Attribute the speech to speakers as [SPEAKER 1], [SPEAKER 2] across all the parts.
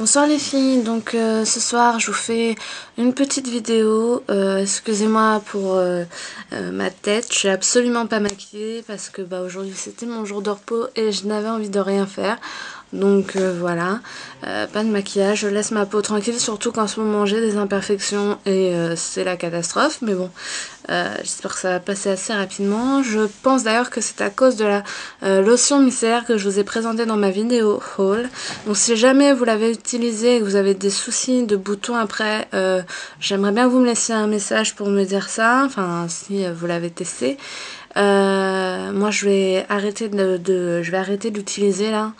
[SPEAKER 1] Bonsoir les filles, donc ce soir je vous fais une petite vidéo, excusez-moi pour ma tête, je suis absolument pas maquillée parce que aujourd'hui c'était mon jour de repos et je n'avais envie de rien faire, donc voilà, pas de maquillage, je laisse ma peau tranquille, surtout qu'en ce moment j'ai des imperfections et c'est la catastrophe, mais bon, j'espère que ça va passer assez rapidement. Je pense d'ailleurs que c'est à cause de la lotion micellaire que je vous ai présentée dans ma vidéo haul. Donc si jamais vous l'avez utilisée et que vous avez des soucis de boutons après, j'aimerais bien que vous me laissiez un message pour me dire ça, enfin si vous l'avez testé. Moi je vais arrêter d'utiliser là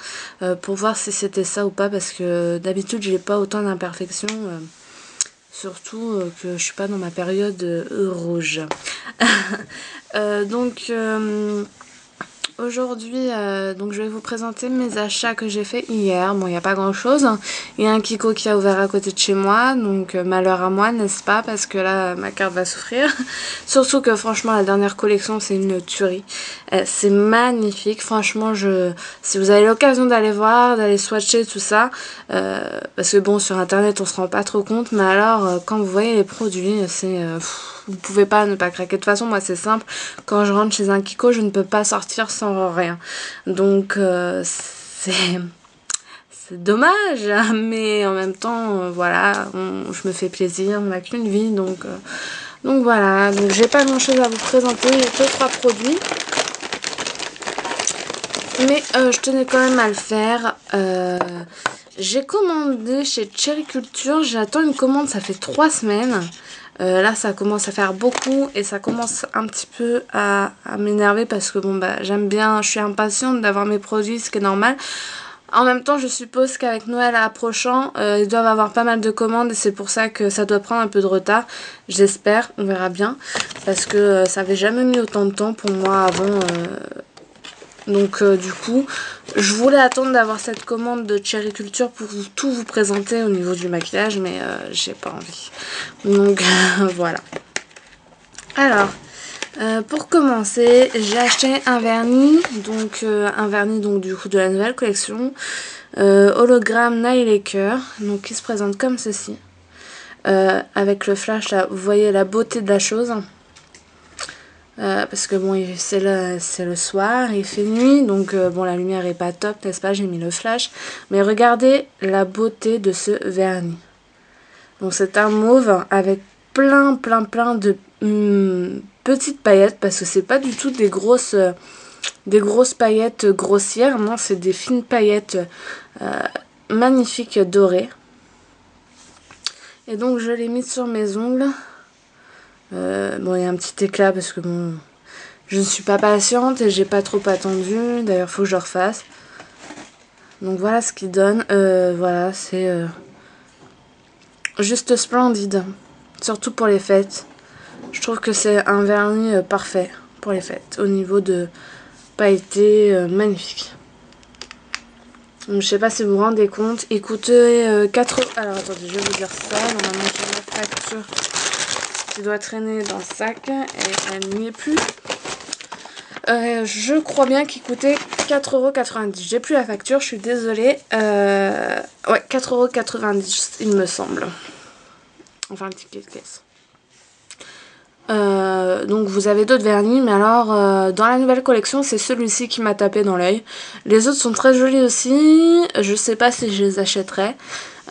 [SPEAKER 1] pour voir si c'était ça ou pas, parce que d'habitude j'ai pas autant d'imperfections. Surtout que je suis pas dans ma période rouge. Donc aujourd'hui, donc je vais vous présenter mes achats que j'ai fait hier. Bon, il n'y a pas grand chose. Il y a un Kiko qui a ouvert à côté de chez moi, donc malheur à moi, n'est-ce pas? Parce que là, ma carte va souffrir. Surtout que franchement, la dernière collection, c'est une tuerie. C'est magnifique. Franchement, si vous avez l'occasion d'aller voir, d'aller swatcher tout ça, parce que bon, sur internet, on se rend pas trop compte, mais alors, quand vous voyez les produits, c'est... vous pouvez pas ne pas craquer. De toute façon, moi c'est simple, quand je rentre chez un Kiko, je ne peux pas sortir sans rien. Donc c'est dommage, mais en même temps, voilà, je me fais plaisir, on n'a qu'une vie, donc voilà. Donc j'ai pas grand chose à vous présenter, j'ai 2-3 produits. Mais je tenais quand même à le faire. J'ai commandé chez Cherry Culture. J'attends une commande, ça fait 3 semaines. Là ça commence à faire beaucoup et ça commence un petit peu à m'énerver parce que bon j'aime bien, je suis impatiente d'avoir mes produits, ce qui est normal. En même temps, je suppose qu'avec Noël approchant, ils doivent avoir pas mal de commandes et c'est pour ça que ça doit prendre un peu de retard. J'espère, on verra bien, parce que ça avait jamais mis autant de temps pour moi avant. Donc du coup, je voulais attendre d'avoir cette commande de Cherry Culture pour tout vous présenter au niveau du maquillage, mais j'ai pas envie. Donc voilà. Alors, pour commencer, j'ai acheté un vernis, donc du coup de la nouvelle collection, hologramme Nail Laker, donc qui se présente comme ceci. Avec le flash là, vous voyez la beauté de la chose. Parce que bon, c'est le soir, il fait nuit, donc bon, la lumière est pas top, n'est-ce pas? J'ai mis le flash. Mais regardez la beauté de ce vernis. Donc c'est un mauve avec plein de petites paillettes, parce que c'est pas du tout des grosses paillettes grossières, non, c'est des fines paillettes magnifiques dorées. Et donc je l'ai mis sur mes ongles. Bon, il y a un petit éclat parce que bon, je ne suis pas patiente et j'ai pas trop attendu. D'ailleurs, faut que je refasse. Donc voilà ce qu'il donne. Voilà, c'est juste splendide. Surtout pour les fêtes. Je trouve que c'est un vernis parfait pour les fêtes. Au niveau de pailleté, magnifique. Donc, je sais pas si vous vous rendez compte. Il coûtait 4 €. Alors attendez, je vais vous dire ça. Normalement, j'ai la facture qui doit traîner dans le sac et elle n'y est plus. Je crois bien qu'il coûtait 4,90 €. J'ai plus la facture, je suis désolée. Ouais, 4,90 € il me semble. Enfin, le ticket de caisse. Donc vous avez d'autres vernis, mais alors dans la nouvelle collection c'est celui-ci qui m'a tapé dans l'œil. Les autres sont très jolis aussi, je sais pas si je les achèterai,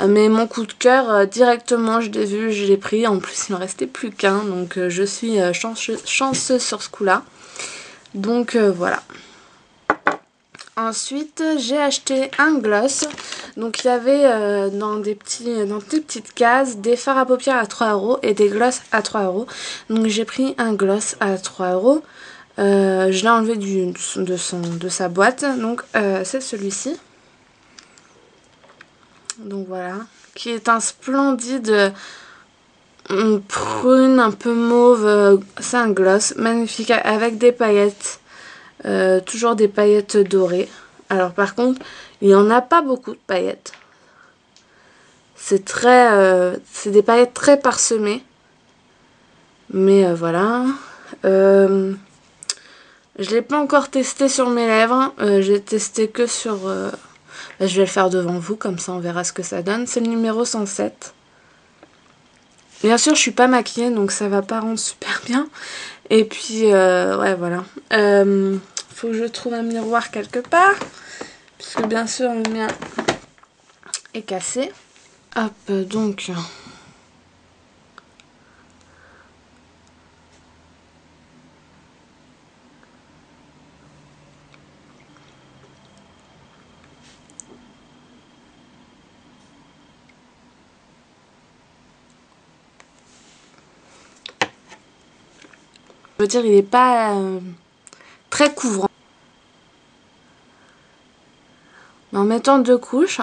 [SPEAKER 1] mais mon coup de cœur directement je l'ai vu, je l'ai pris. En plus il me restait plus qu'un, donc je suis chanceuse sur ce coup là. Donc voilà. Ensuite, j'ai acheté un gloss. Donc il y avait dans des petites cases des fards à paupières à 3 € et des gloss à 3 €. Donc j'ai pris un gloss à 3 €. Je l'ai enlevé de sa boîte. Donc c'est celui-ci. Donc voilà. Qui est un splendide prune un peu mauve. C'est un gloss magnifique avec des paillettes. Toujours des paillettes dorées. Alors par contre, il n'y en a pas beaucoup de paillettes. C'est des paillettes très parsemées. Mais voilà. Je l'ai pas encore testé sur mes lèvres. J'ai testé que sur... Bah, je vais le faire devant vous, comme ça on verra ce que ça donne. C'est le numéro 107. Bien sûr, je suis pas maquillée, donc ça va pas rendre super bien. Et puis, ouais, voilà. Faut que je trouve un miroir quelque part. Puisque bien sûr, le mien est cassé. Hop, donc... Je veux dire, il est pas très couvrant. Mais en mettant 2 couches...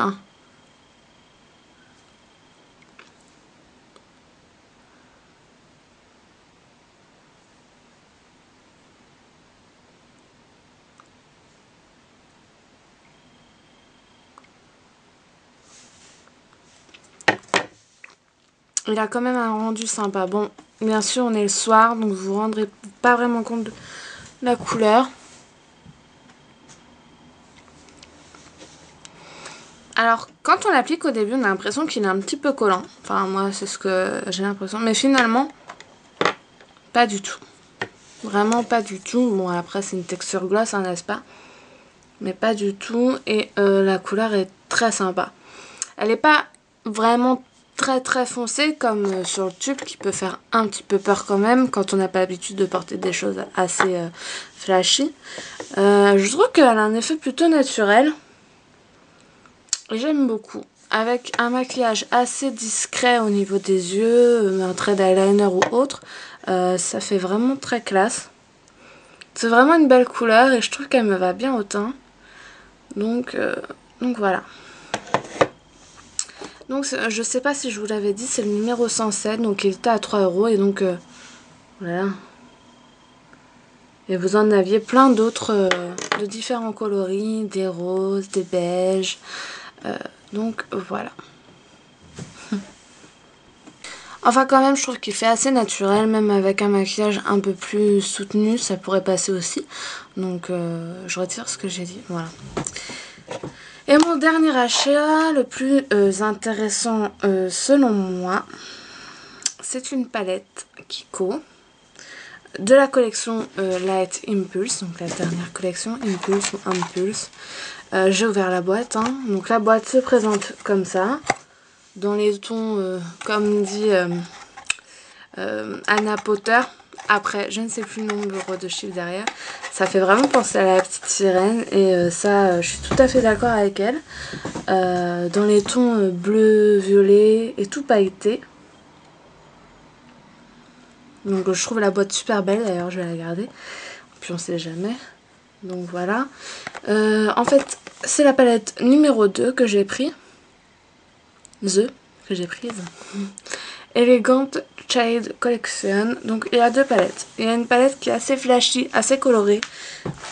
[SPEAKER 1] il a quand même un rendu sympa. Bon, bien sûr, on est le soir, donc vous vous rendrez pas vraiment compte de la couleur. Alors, quand on l'applique au début, on a l'impression qu'il est un petit peu collant. Enfin, moi, c'est ce que j'ai l'impression. Mais finalement, pas du tout. Vraiment pas du tout. Bon, après, c'est une texture gloss, hein, n'est-ce pas? Mais pas du tout. Et la couleur est très sympa. Elle n'est pas vraiment très foncée comme sur le tube, qui peut faire un petit peu peur quand même quand on n'a pas l'habitude de porter des choses assez flashy. Je trouve qu'elle a un effet plutôt naturel. Et j'aime beaucoup. Avec un maquillage assez discret au niveau des yeux, un trait d'eyeliner ou autre, ça fait vraiment très classe. C'est vraiment une belle couleur et je trouve qu'elle me va bien au teint. Donc voilà. Donc je sais pas si je vous l'avais dit, c'est le numéro 107, donc il était à 3 € et donc voilà. Et vous en aviez plein d'autres de différents coloris, des roses, des beiges. Donc voilà. Enfin quand même je trouve qu'il fait assez naturel, même avec un maquillage un peu plus soutenu, ça pourrait passer aussi. Donc je retire ce que j'ai dit, voilà. Et mon dernier achat, le plus intéressant selon moi, c'est une palette Kiko de la collection Light Impulse, donc la dernière collection Impulse ou Impulse. J'ai ouvert la boîte, hein. Donc la boîte se présente comme ça, dans les tons, comme dit Anna Potter. Après, je ne sais plus le nombre de chiffres derrière. Ça fait vraiment penser à la petite sirène. Et ça, je suis tout à fait d'accord avec elle. Dans les tons bleu, violet et tout pailleté. Donc je trouve la boîte super belle. D'ailleurs, je vais la garder. Puis on sait jamais. Donc voilà. En fait, c'est la palette numéro 2 que j'ai prise. Que j'ai prise. Elegant Shade Collection. Donc il y a 2 palettes. Il y a une palette qui est assez flashy, assez colorée,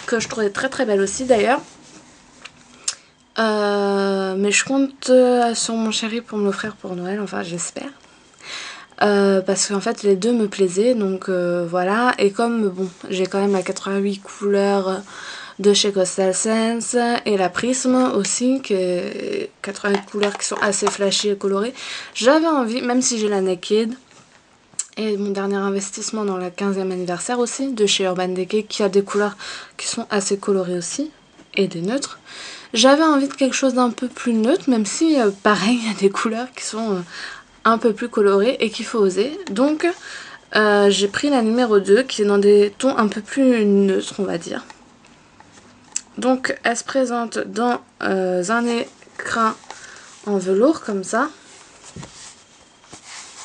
[SPEAKER 1] que je trouvais très belle aussi d'ailleurs. Mais je compte sur mon chéri pour me l'offrir pour Noël, enfin j'espère. Parce qu'en fait les deux me plaisaient, donc voilà. Et comme bon, j'ai quand même la 88 couleurs de chez Coastal Scents et la Prism aussi, qui est 88 couleurs qui sont assez flashy et colorées. J'avais envie, même si j'ai la Naked, et mon dernier investissement dans la 15e anniversaire aussi, de chez Urban Decay, qui a des couleurs qui sont assez colorées aussi, et des neutres. J'avais envie de quelque chose d'un peu plus neutre, même si pareil, il y a des couleurs qui sont un peu plus colorées et qu'il faut oser. Donc j'ai pris la numéro 2 qui est dans des tons un peu plus neutres, on va dire. Donc elle se présente dans un écrin en velours comme ça.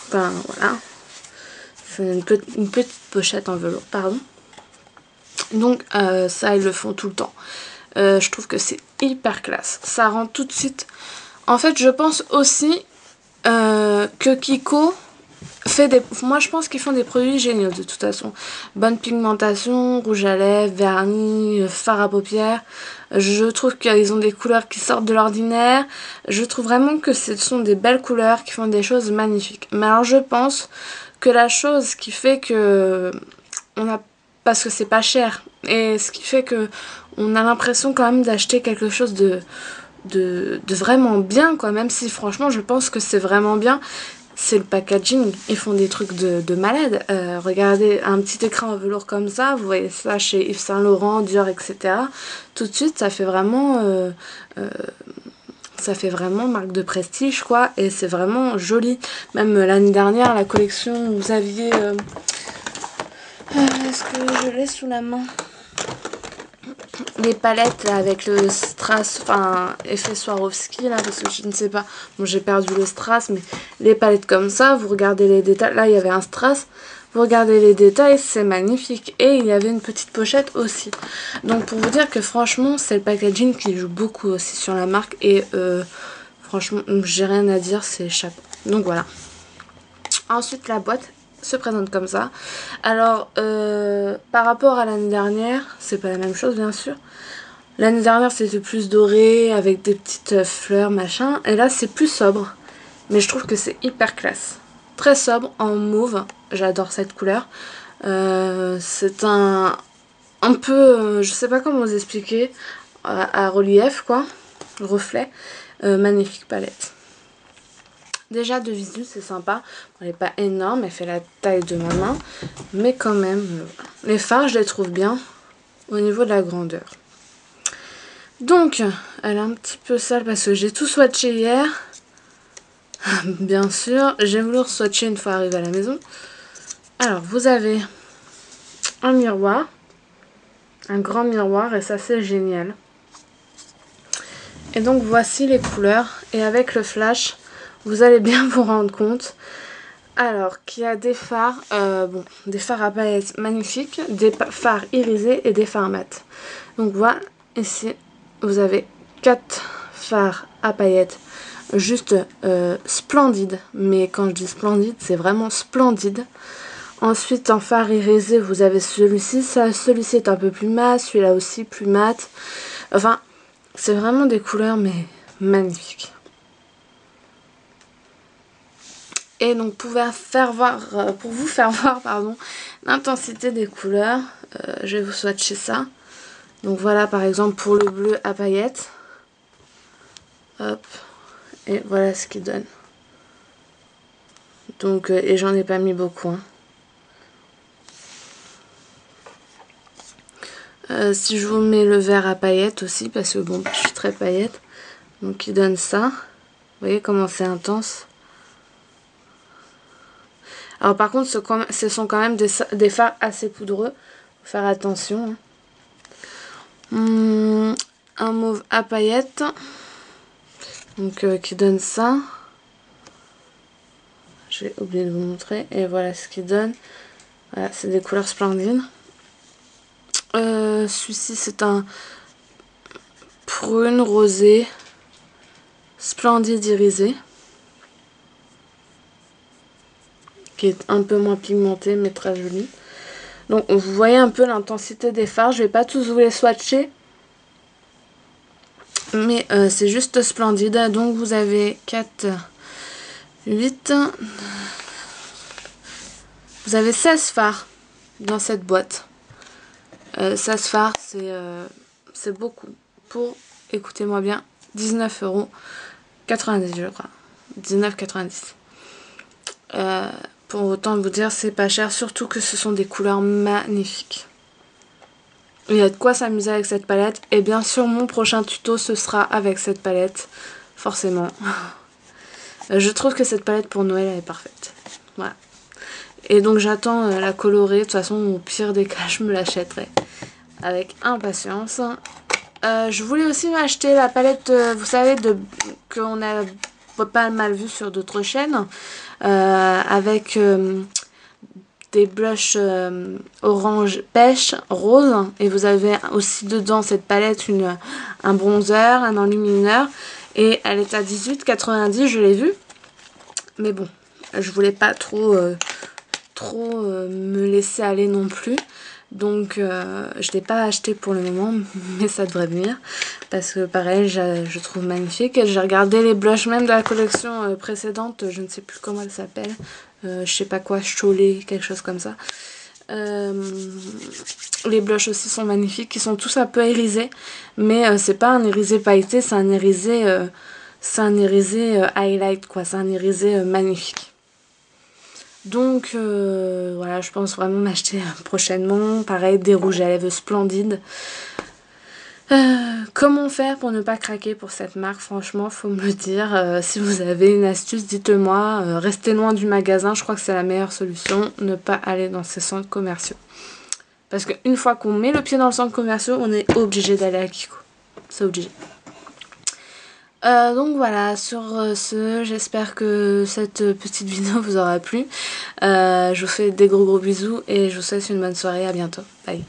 [SPEAKER 1] Enfin voilà. C'est une petite pochette en velours, pardon. Donc ça ils le font tout le temps. Je trouve que c'est hyper classe. Ça rend tout de suite... En fait je pense aussi que Kiko fait des... Moi je pense qu'ils font des produits géniaux de toute façon. Bonne pigmentation, rouge à lèvres, vernis, fard à paupières. Je trouve qu'ils ont des couleurs qui sortent de l'ordinaire. Je trouve vraiment que ce sont des belles couleurs qui font des choses magnifiques. Mais alors je pense que la chose qui fait que... Parce que c'est pas cher. Et ce qui fait que on a l'impression quand même d'acheter quelque chose de vraiment bien quoi, même si franchement je pense que c'est vraiment bien. C'est le packaging, ils font des trucs de malade. Regardez un petit écran en velours comme ça, vous voyez ça chez Yves Saint Laurent, Dior, etc. Tout de suite ça fait vraiment marque de prestige quoi, et c'est vraiment joli. Même l'année dernière la collection, vous aviez est-ce que je l'ai sous la main, les palettes là, avec le strass, enfin effet Swarovski là, parce que je ne sais pas, bon j'ai perdu le strass, mais les palettes comme ça, vous regardez les détails, là il y avait un strass, vous regardez les détails, c'est magnifique, et il y avait une petite pochette aussi. Donc pour vous dire que franchement c'est le packaging qui joue beaucoup aussi sur la marque, et franchement j'ai rien à dire, c'est chapeau. Donc voilà. Ensuite la boîte se présente comme ça. Alors par rapport à l'année dernière, c'est pas la même chose bien sûr. L'année dernière c'était plus doré avec des petites fleurs machin, et là c'est plus sobre, mais je trouve que c'est hyper classe, très sobre en mauve, j'adore cette couleur. C'est un peu je sais pas comment vous expliquer, à relief quoi, reflet, magnifique palette. Déjà de visu c'est sympa, elle n'est pas énorme, elle fait la taille de ma main, mais quand même, voilà. Les fards je les trouve bien au niveau de la grandeur. Donc elle est un petit peu sale parce que j'ai tout swatché hier, bien sûr, j'ai voulu swatcher une fois arrivé à la maison. Alors vous avez un miroir, un grand miroir, et ça c'est génial. Et donc voici les couleurs, et avec le flash vous allez bien vous rendre compte. Alors qu'il y a des fards, des fards à paillettes magnifiques, des fards irisés et des fards mat. Donc voilà, ici vous avez 4 fards à paillettes juste splendides, mais quand je dis splendide c'est vraiment splendide. Ensuite en fard irisé vous avez celui-ci, celui-ci est un peu plus mat, celui-là aussi plus mat. Enfin c'est vraiment des couleurs mais magnifiques. Et donc pour vous faire voir l'intensité des couleurs, je vais vous swatcher ça. Donc voilà par exemple pour le bleu à paillettes. Hop. Et voilà ce qu'il donne. Donc et j'en ai pas mis beaucoup. Si je vous mets le vert à paillettes aussi, parce que bon je suis très paillettes. Donc il donne ça. Vous voyez comment c'est intense. Alors par contre ce sont quand même des fards assez poudreux, faut faire attention. Un mauve à paillettes, donc qui donne ça. J'ai oublié de vous montrer, et voilà ce qu'il donne. Voilà, c'est des couleurs splendides. Celui-ci c'est un prune rosé splendide irisé, qui est un peu moins pigmenté mais très joli. Donc vous voyez un peu l'intensité des fards, je vais pas tous vous les swatcher, mais c'est juste splendide. Donc vous avez 4, 8, vous avez 16 fards dans cette boîte. 16 fards c'est beaucoup pour, écoutez-moi bien, 19,90 € je crois, 19,90 €. Pour autant vous dire c'est pas cher, surtout que ce sont des couleurs magnifiques. Il y a de quoi s'amuser avec cette palette, et bien sûr mon prochain tuto ce sera avec cette palette, forcément. Je trouve que cette palette pour Noël elle est parfaite. Voilà. Et donc j'attends la colorée, de toute façon au pire des cas je me l'achèterai avec impatience. Je voulais aussi m'acheter la palette, vous savez, qu'on a pas mal vu sur d'autres chaînes, avec des blushs orange pêche rose, et vous avez aussi dedans cette palette un bronzer, un enlumineur, et elle est à 18,90 €, je l'ai vue, mais bon je voulais pas trop me laisser aller non plus, donc je l'ai pas acheté pour le moment, mais ça devrait venir parce que pareil je trouve magnifique. J'ai regardé les blushs même de la collection précédente, je ne sais plus comment elle s'appelle, je sais pas quoi, Cholet, quelque chose comme ça. Les blushs aussi sont magnifiques. Ils sont tous un peu irisés. Mais c'est pas un irisé pailleté, c'est un irisé highlight quoi. C'est un irisé magnifique. Donc voilà, je pense vraiment m'acheter prochainement. Pareil, des rouges à lèvres splendides. Comment faire pour ne pas craquer pour cette marque? Franchement, faut me le dire. Si vous avez une astuce, dites-le moi. Restez loin du magasin, je crois que c'est la meilleure solution. Ne pas aller dans ces centres commerciaux. Parce qu'une fois qu'on met le pied dans le centre commercial, on est obligé d'aller à Kiko. C'est obligé. Donc voilà, sur ce, j'espère que cette petite vidéo vous aura plu. Je vous fais des gros bisous et je vous souhaite une bonne soirée. À bientôt. Bye.